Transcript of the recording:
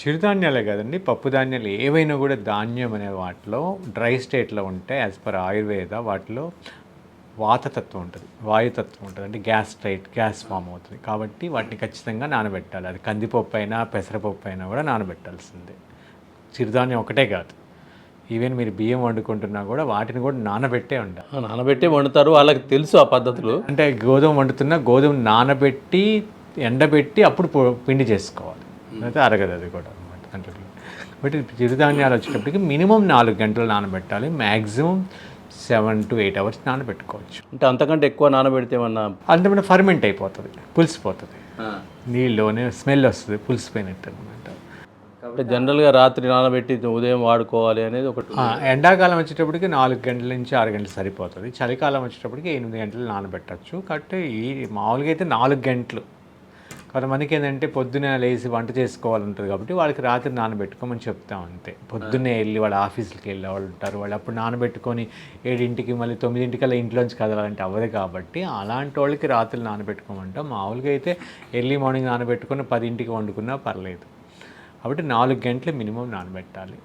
చిరుధాన్యాలే కాదండి, పప్పు ధాన్యాలు ఏవైనా కూడా ధాన్యం అనే వాటిలో డ్రై స్టేట్లో ఉంటే యాజ్ పర్ ఆయుర్వేద వాటిలో వాతతత్వం ఉంటుంది, వాయుతత్వం ఉంటుంది, అంటే గ్యాస్ ఫామ్ అవుతుంది. కాబట్టి వాటిని ఖచ్చితంగా నానబెట్టాలి. అది కందిపప్పు అయినా పెసరపప్పు అయినా కూడా నానబెట్టాల్సిందే. చిరుధాన్యం ఒకటే కాదు, ఈవెన్ మీరు బియ్యం వండుకుంటున్నా కూడా వాటిని కూడా నానబెట్టే ఉండాలి. నానబెట్టే వండుతారు, వాళ్ళకి తెలుసు ఆ పద్ధతులు. అంటే గోధుమ వండుతున్నా గోధుమ నానబెట్టి ఎండబెట్టి అప్పుడు పిండి చేసుకోవాలి, అయితే అరగదు అది కూడా అనమాట అంటే. కాబట్టి చిరుధాన్యాలు వచ్చేటప్పటికి మినిమం 4 గంటలు నానబెట్టాలి, మ్యాక్సిమం 7 to 8 hours నానబెట్టుకోవచ్చు. అంటే అంతకంటే ఎక్కువ నానబెడితే ఏమన్నా అంతమంది ఫర్మెంట్ అయిపోతుంది, పులిసిపోతుంది, నీళ్ళలోనే స్మెల్ వస్తుంది, పులిసిపోయినట్టు అనమాట. అంటే జనరల్గా రాత్రి నానబెట్టి ఉదయం వాడుకోవాలి అనేది ఒకటి. ఎండాకాలం వచ్చేటప్పటికి 4 గంటల నుంచి 6 గంటలు సరిపోతుంది. చలికాలం వచ్చేటప్పటికి 8 గంటలు నానబెట్టచ్చు. కాబట్టి మామూలుగా అయితే 4 గంటలు. కొంతమందికి ఏంటంటే పొద్దున్నే లేచి వంట చేసుకోవాలంటుంది కాబట్టి వాళ్ళకి రాత్రి నానబెట్టుకోమని చెప్తాం అంతే. పొద్దున్నే వెళ్ళి వాళ్ళ ఆఫీసులకి వెళ్ళే వాళ్ళు ఉంటారు, వాళ్ళు అప్పుడు నానబెట్టుకొని 7ంటికి మళ్ళీ 9ంటికల్లా ఇంట్లోంచి కదలాలంటే అవ్వదు. కాబట్టి అలాంటి వాళ్ళకి రాత్రి నానబెట్టుకోమంటాం. మామూలుగా అయితే ఎర్లీ మార్నింగ్ నానబెట్టుకొని 10ంటికి వండుకున్నా పర్లేదు. కాబట్టి 4 గంటలు మినిమం నానబెట్టాలి.